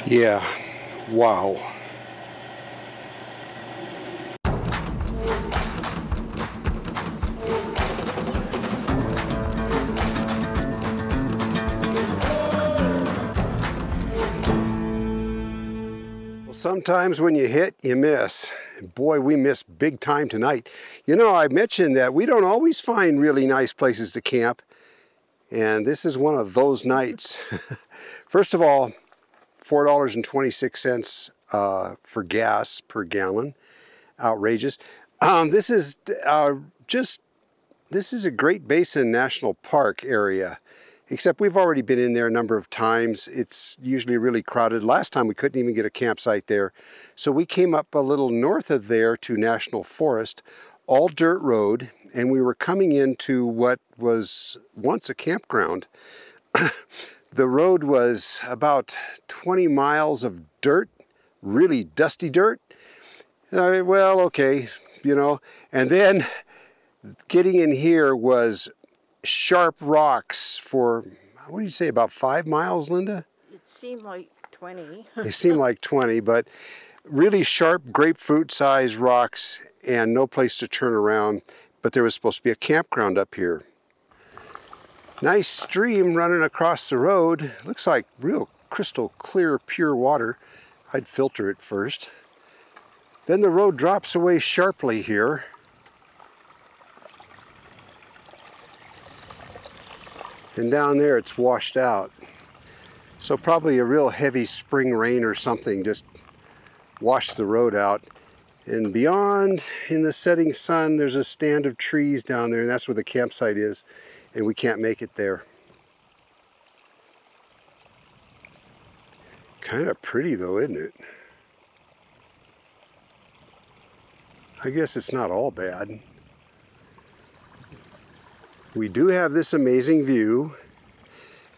Yeah, wow. Sometimes when you hit, you miss. Boy, we missed big time tonight. You know, I mentioned that we don't always find really nice places to camp, and this is one of those nights. First of all, $4.26 for gas per gallon. Outrageous. This is a Great Basin National Park area. Except we've already been in there a number of times. It's usually really crowded. Last time we couldn't even get a campsite there. So we came up a little north of there to National Forest, all dirt road, and we were coming into what was once a campground. The road was about 20 miles of dirt, really dusty dirt. Well, okay, you know, and then getting in here was sharp rocks for, what do you say, about 5 miles, Linda? It seemed like 20. They seemed like 20, but really sharp grapefruit-sized rocks and no place to turn around. But there was supposed to be a campground up here. Nice stream running across the road. Looks like real crystal clear, pure water. I'd filter it first. Then the road drops away sharply here. And down there it's washed out. So probably a real heavy spring rain or something just washed the road out. And beyond, in the setting sun, there's a stand of trees down there, and that's where the campsite is, and we can't make it there. Kind of pretty though, isn't it? I guess it's not all bad. We do have this amazing view,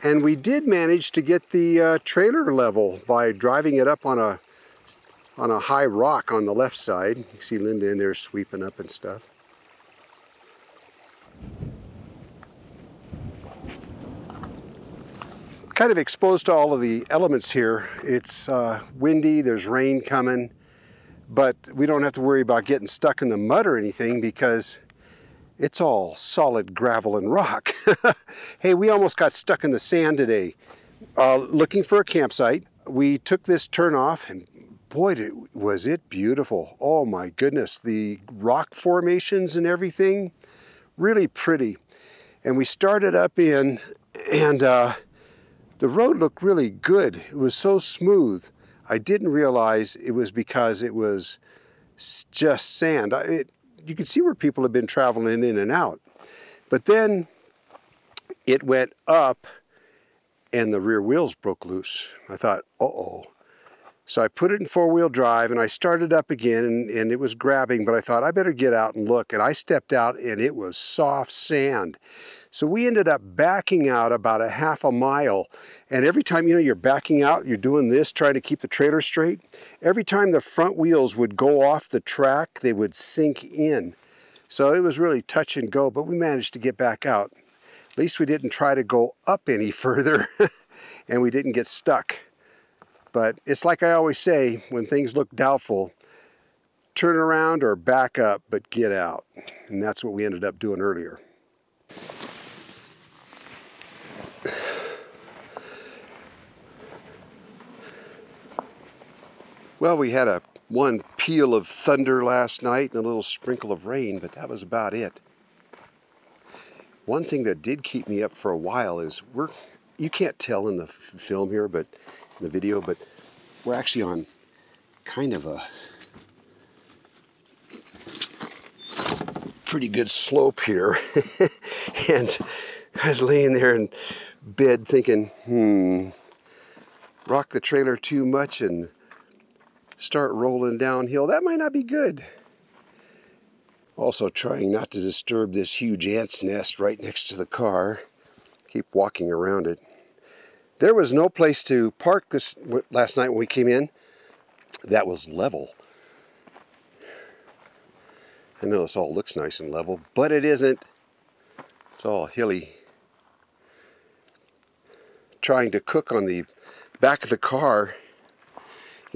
and we did manage to get the trailer level by driving it up on a high rock on the left side. You can see Linda in there sweeping up and stuff. Kind of exposed to all of the elements here. It's windy, there's rain coming, but we don't have to worry about getting stuck in the mud or anything because it's all solid gravel and rock. Hey, we almost got stuck in the sand today. Looking for a campsite. We took this turnoff, and boy, was it beautiful. Oh my goodness, the rock formations and everything, really pretty. And we started up in, and the road looked really good. It was so smooth. I didn't realize it was because it was just sand. You could see where people have been traveling in and out. But then it went up and the rear wheels broke loose. I thought, uh-oh. So I put it in four-wheel drive and I started up again, and it was grabbing, but I thought I better get out and look. And I stepped out and it was soft sand. So we ended up backing out about a half a mile. And every time, you know, you're backing out, you're doing this, trying to keep the trailer straight. Every time the front wheels would go off the track, they would sink in. So it was really touch and go, but we managed to get back out. At least we didn't try to go up any further and we didn't get stuck. But it's like I always say, when things look doubtful, turn around or back up, but get out. And that's what we ended up doing earlier. Well, we had one peal of thunder last night and a little sprinkle of rain, but that was about it. One thing that did keep me up for a while is you can't tell in the film here, but in the video, but we're actually on kind of a pretty good slope here. And I was laying there in bed thinking, rock the trailer too much and start rolling downhill. That might not be good. Also trying not to disturb this huge ant's nest right next to the car. Keep walking around it. There was no place to park this last night when we came in that was level. I know this all looks nice and level, but it isn't. It's all hilly. Trying to cook on the back of the car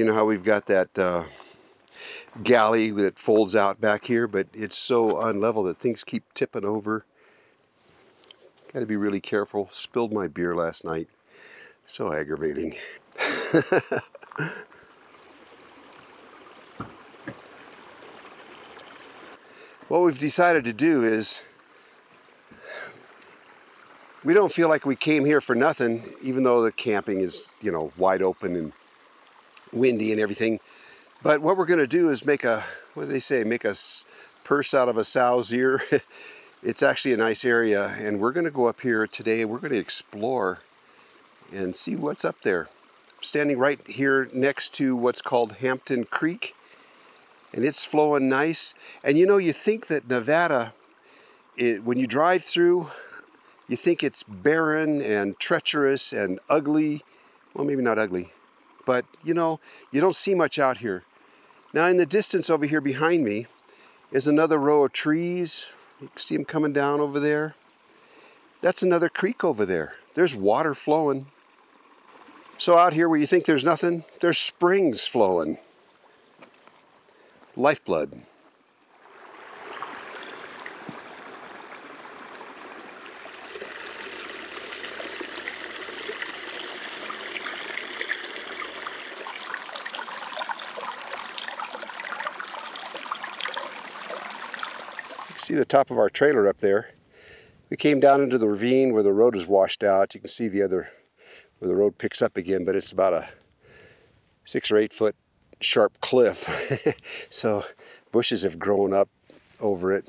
You know how we've got that galley that folds out back here, but it's so unlevel that things keep tipping over. Got to be really careful. Spilled my beer last night. So aggravating. What we've decided to do is, we don't feel like we came here for nothing, even though the camping is, you know, wide open and windy and everything. But what we're going to do is make a, what do they say, make a purse out of a sow's ear. It's actually a nice area, and we're going to go up here today and we're going to explore and see what's up there. I'm standing right here next to what's called Hampton Creek, and it's flowing nice. And you know, you think that Nevada, when you drive through, you think it's barren and treacherous and ugly. Well, maybe not ugly, but you know, you don't see much out here. Now in the distance over here behind me is another row of trees. You can see them coming down over there. That's another creek over there. There's water flowing. So out here where you think there's nothing, there's springs flowing. Lifeblood. See the top of our trailer up there. We came down into the ravine where the road is washed out. You can see the other where the road picks up again, but it's about a 6 or 8 foot sharp cliff. So bushes have grown up over it.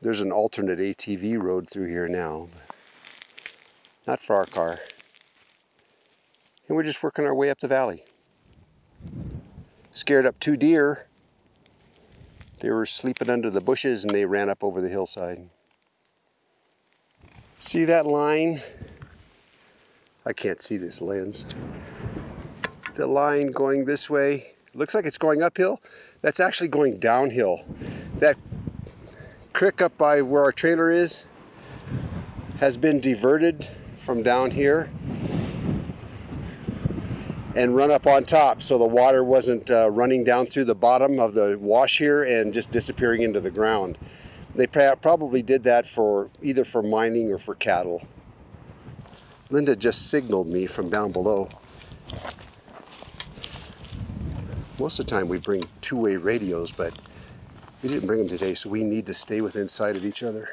There's an alternate ATV road through here now, but not for our car. And we're just working our way up the valley. Scared up 2 deer. They were sleeping under the bushes and they ran up over the hillside. See that line? I can't see this lens. The line going this way, looks like it's going uphill. That's actually going downhill. That creek up by where our trailer is has been diverted from down here and run up on top, so the water wasn't running down through the bottom of the wash here and just disappearing into the ground. They probably did that for either for mining or for cattle. Linda just signaled me from down below. Most of the time we bring two-way radios, but we didn't bring them today, so we need to stay within sight of each other.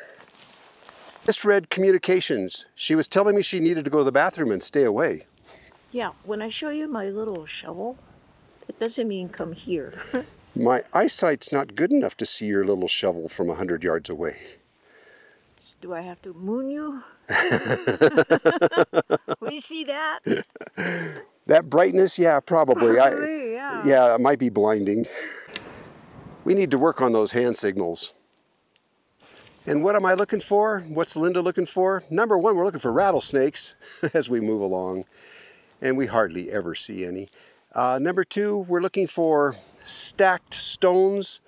Just read communications. She was telling me she needed to go to the bathroom and stay away. Yeah, when I show you my little shovel, it doesn't mean come here. My eyesight's not good enough to see your little shovel from 100 yards away. Do I have to moon you? Will you see that? That brightness, yeah, probably. Yeah. Yeah, it might be blinding. We need to work on those hand signals. And what am I looking for? What's Linda looking for? Number one, we're looking for rattlesnakes as we move along. And we hardly ever see any. Number two, we're looking for stacked stones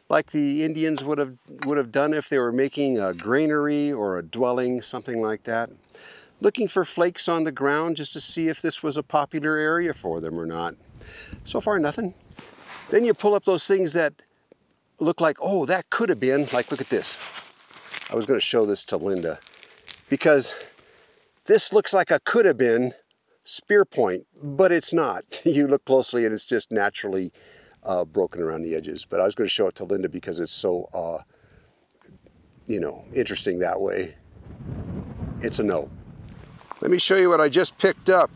like the Indians would have done if they were making a granary or a dwelling, something like that. Looking for flakes on the ground just to see if this was a popular area for them or not. So far, nothing. Then you pull up those things that look like, oh, that could have been, like look at this. I was going to show this to Linda because this looks like a could have been spear point, but it's not. You look closely and it's just naturally broken around the edges. But I was going to show it to Linda because it's so, you know, interesting that way. It's a no. Let me show you what I just picked up.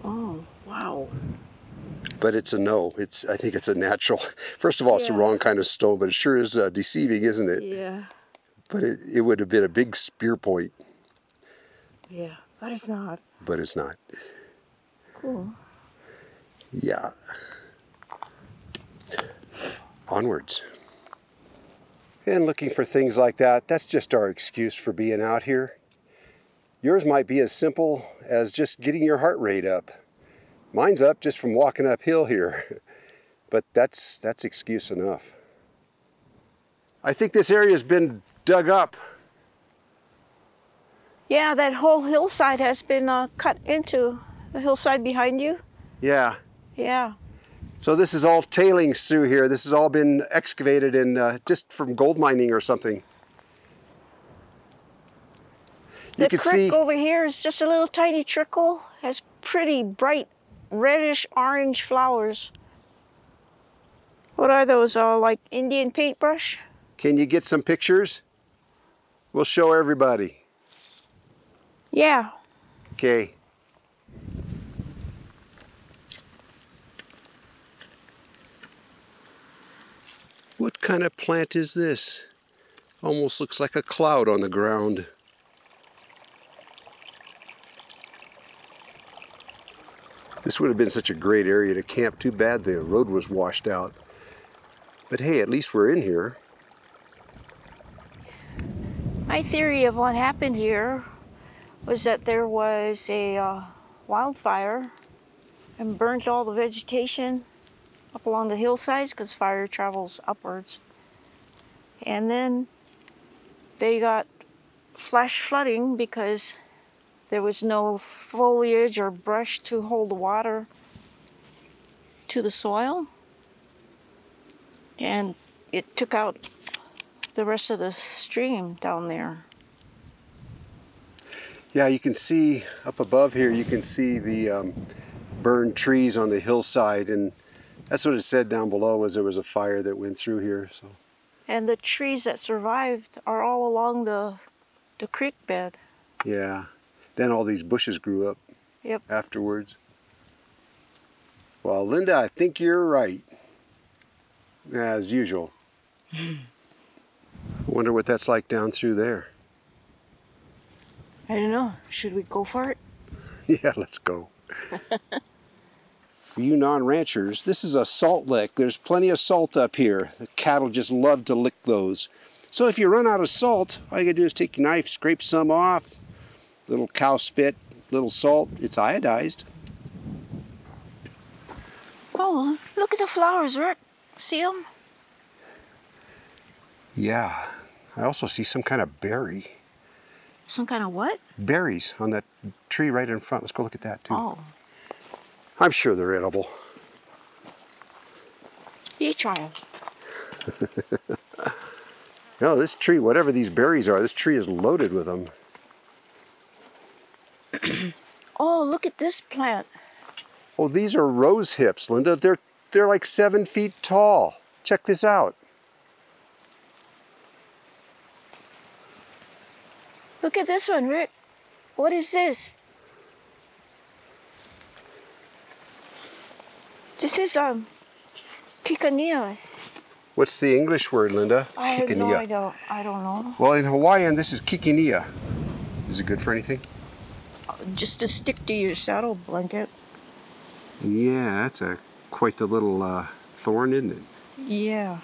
Oh, wow. But it's a no. I think it's a natural. First of all, it's the wrong kind of stone, but it sure is deceiving, isn't it? Yeah. But it would have been a big spear point. Yeah, but it's not. But it's not. Cool. Yeah. Onwards. And looking for things like that, that's just our excuse for being out here. Yours might be as simple as just getting your heart rate up. Mine's up just from walking uphill here. But that's excuse enough. I think this area has been dug up. Yeah, that whole hillside has been cut into the hillside behind you. Yeah. Yeah. So this is all tailings through here. This has all been excavated in just from gold mining or something. You The can creek see over here is just a little tiny trickle. Has pretty bright reddish orange flowers. What are those? Like Indian paintbrush? Can you get some pictures? We'll show everybody. Yeah. Okay. What kind of plant is this? Almost looks like a cloud on the ground. This would have been such a great area to camp. Too bad the road was washed out. But hey, at least we're in here. My theory of what happened here was that there was a wildfire and burnt all the vegetation up along the hillsides because fire travels upwards. And then they got flash flooding because there was no foliage or brush to hold the water to the soil. And it took out the rest of the stream down there. Yeah, you can see up above here, you can see the burned trees on the hillside, and that's what it said down below, was there was a fire that went through here. So. And the trees that survived are all along the creek bed. Yeah, then all these bushes grew up. Yep. Afterwards. Well, Linda, I think you're right, as usual. I wonder what that's like down through there. I don't know. Should we go for it? Yeah, let's go. For you non-ranchers, this is a salt lick. There's plenty of salt up here. The cattle just love to lick those. So if you run out of salt, all you gotta do is take your knife, scrape some off, little cow spit, little salt. It's iodized. Oh, look at the flowers, Rick. See them? Yeah. I also see some kind of berry. Some kind of what? Berries on that tree right in front. Let's go look at that too. Oh. I'm sure they're edible. You try them. No, this tree, whatever these berries are, this tree is loaded with them. Oh, look at this plant. Oh, these are rose hips, Linda. They're like 7 feet tall. Check this out. Look at this one, Rick. What is this? This is Kikania. What's the English word, Linda? I have no Kikania. idea. I don't know. Well, in Hawaiian, this is kikinia. Is it good for anything? Just to stick to your saddle blanket. Yeah, that's quite the little thorn, isn't it? Yeah.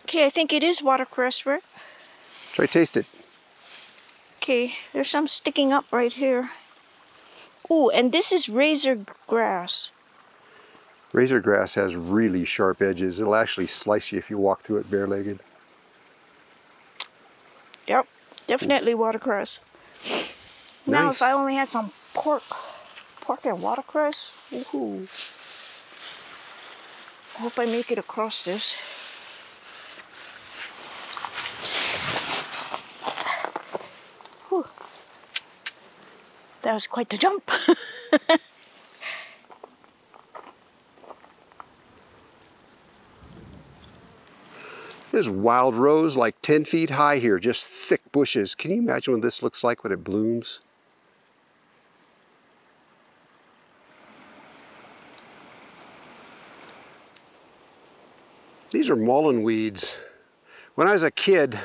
Okay, I think it is watercress, Rick. Try taste it. Okay, there's some sticking up right here. Ooh, and this is razor grass. Razor grass has really sharp edges. It'll actually slice you if you walk through it bare-legged. Yep, definitely watercress. Now, Nice. if I only had some pork and watercress, woohoo. I hope I make it across this. Whew. That was quite the jump. There's wild rose like 10 feet high here, just thick bushes. Can you imagine what this looks like when it blooms? These are mullein weeds. When I was a kid,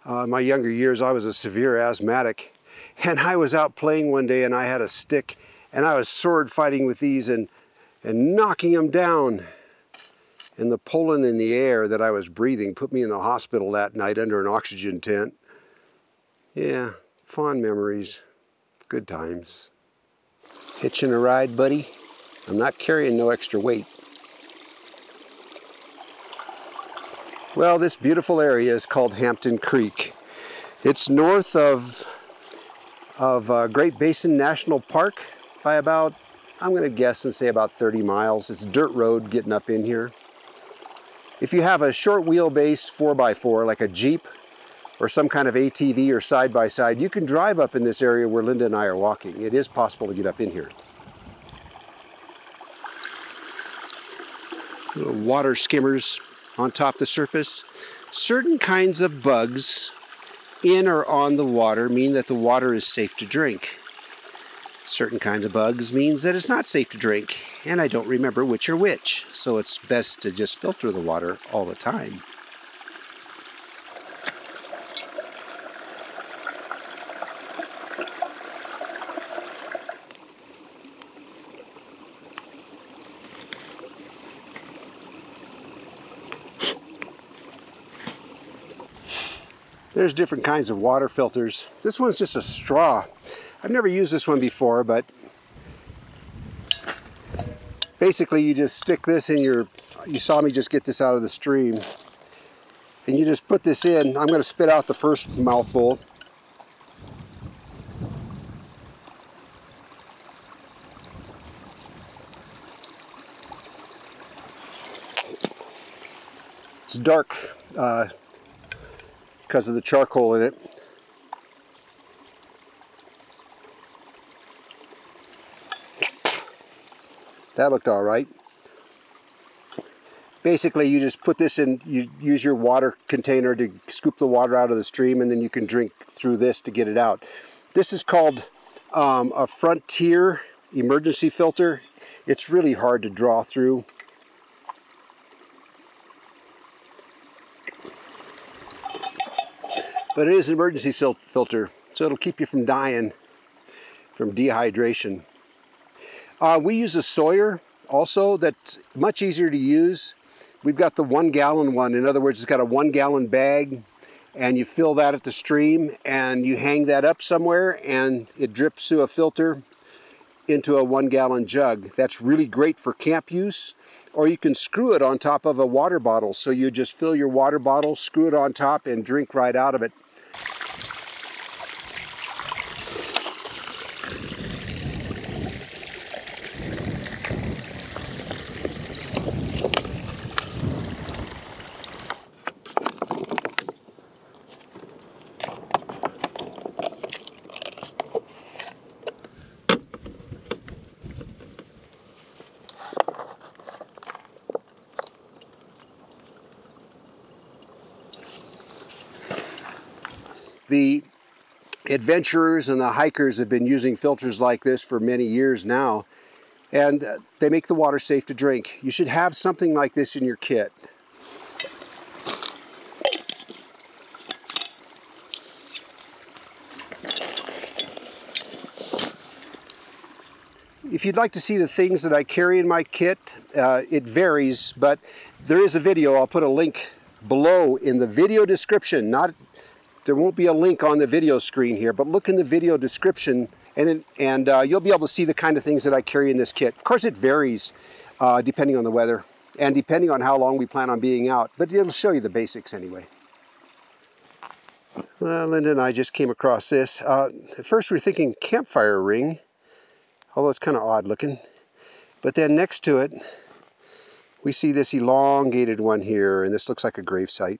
in my younger years, I was a severe asthmatic, and I was out playing one day and I had a stick and I was sword fighting with these and knocking them down. And the pollen in the air that I was breathing put me in the hospital that night under an oxygen tent. Yeah, fond memories, good times. Hitching a ride, buddy? I'm not carrying no extra weight. Well, this beautiful area is called Hampton Creek. It's north of Great Basin National Park by about, I'm going to guess and say about 30 miles. It's a dirt road getting up in here. If you have a short wheelbase 4x4 like a Jeep or some kind of ATV or side-by-side, you can drive up in this area where Linda and I are walking. It is possible to get up in here. Little water skimmers on top of the surface. Certain kinds of bugs in or on the water mean that the water is safe to drink. Certain kinds of bugs means that it's not safe to drink, and I don't remember which are which, so it's best to just filter the water all the time. There's different kinds of water filters. This one's just a straw. I've never used this one before, but basically you just stick this in your, you saw me just get this out of the stream, and you just put this in. I'm going to spit out the first mouthful. It's dark because of the charcoal in it. That looked all right. Basically, you just put this in, you use your water container to scoop the water out of the stream, and then you can drink through this to get it out. This is called a Frontier emergency filter. It's really hard to draw through. But it is an emergency filter, so it'll keep you from dying from dehydration. We use a Sawyer also that's much easier to use. We've got the 1 gallon one. In other words, it's got a 1 gallon bag, and you fill that at the stream and you hang that up somewhere and it drips through a filter into a 1 gallon jug. That's really great for camp use, or you can screw it on top of a water bottle. So you just fill your water bottle, screw it on top, and drink right out of it. The adventurers and the hikers have been using filters like this for many years now, and they make the water safe to drink. You should have something like this in your kit. If you'd like to see the things that I carry in my kit, it varies, but there is a video. I'll put a link below in the video description. There won't be a link on the video screen here, but look in the video description and you'll be able to see the kind of things that I carry in this kit. Of course, it varies depending on the weather and depending on how long we plan on being out, but it'll show you the basics anyway. Well, Linda and I just came across this. At first we were thinking campfire ring, although it's kind of odd looking. But then next to it, we see this elongated one here, and this looks like a grave site.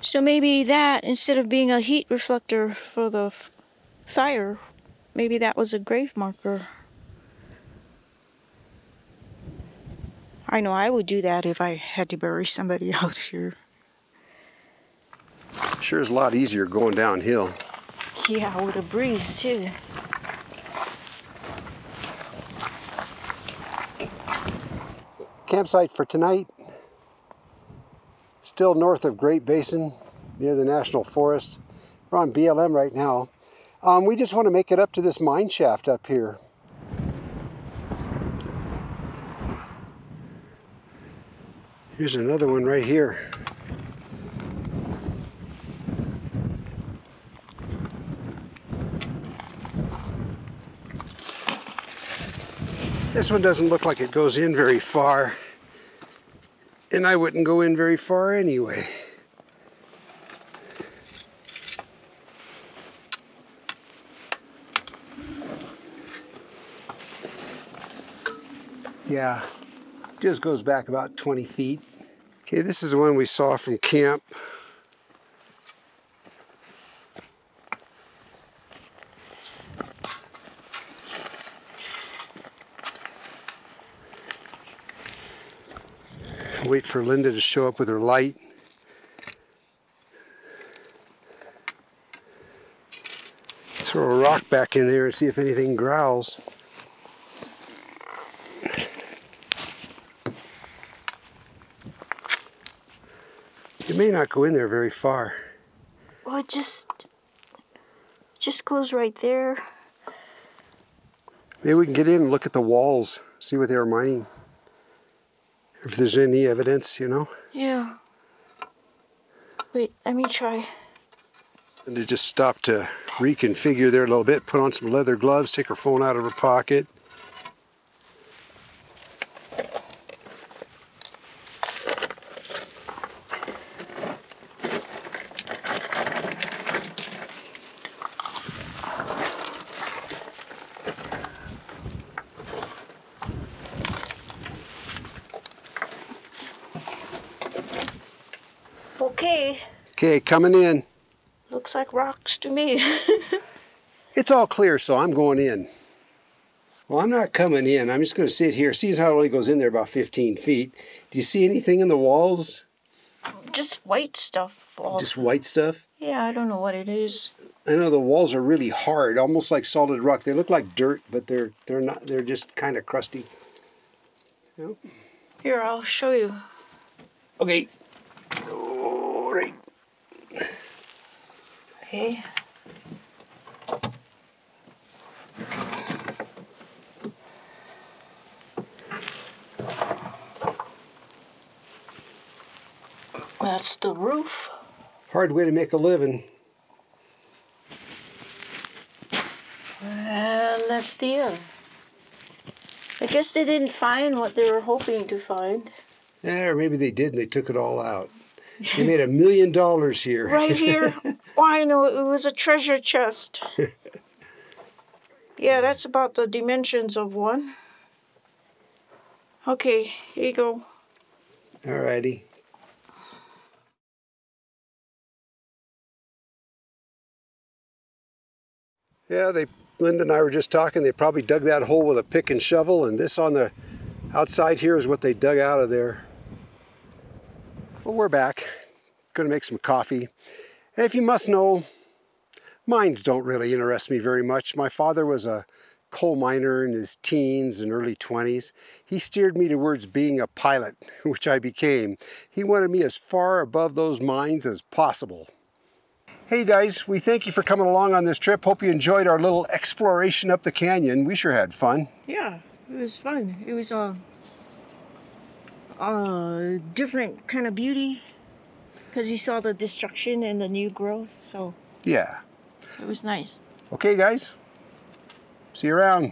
So maybe that, instead of being a heat reflector for the fire, maybe that was a grave marker. I know I would do that if I had to bury somebody out here. Sure is a lot easier going downhill. Yeah, with a breeze too. Campsite for tonight. Still north of Great Basin, near the National Forest. We're on BLM right now. We just want to make it up to this mine shaft up here. Here's another one right here. This one doesn't look like it goes in very far. And I wouldn't go in very far anyway. Yeah, just goes back about 20 feet. Okay, this is the one we saw from camp. Wait for Linda to show up with her light. Throw a rock back in there and see if anything growls. It may not go in there very far. Well, it just goes right there. Maybe we can get in and look at the walls, see what they were mining. If there's any evidence, you know? Yeah. Wait, let me try. And to just stop to reconfigure there a little bit, put on some leather gloves, take her phone out of her pocket. Okay. Okay, coming in. Looks like rocks to me. It's all clear, so I'm going in. Well, I'm not coming in. I'm just going to sit here. See how it only goes in there about 15 feet. Do you see anything in the walls? Just white stuff. Just white stuff? Yeah, I don't know what it is. I know the walls are really hard, almost like solid rock. They look like dirt, but they're not. They're just kind of crusty. Yep. Here, I'll show you. Okay. All right. Okay. That's the roof. Hard way to make a living. And that's the end. I guess they didn't find what they were hoping to find. Yeah, or maybe they did and they took it all out. They made $1 million here. Right here. Oh, I know, it was a treasure chest. Yeah, that's about the dimensions of one. Okay, here you go. Alrighty. Yeah, Linda and I were just talking. They probably dug that hole with a pick and shovel, and this on the outside here is what they dug out of there. Well, we're back. Gonna make some coffee. And if you must know, mines don't really interest me very much. My father was a coal miner in his teens and early 20s. He steered me towards being a pilot, which I became. He wanted me as far above those mines as possible. Hey guys, we thank you for coming along on this trip. Hope you enjoyed our little exploration up the canyon. We sure had fun. Yeah, it was fun. It was a different kind of beauty because you saw the destruction and the new growth, so yeah, it was nice. Okay guys, see you around.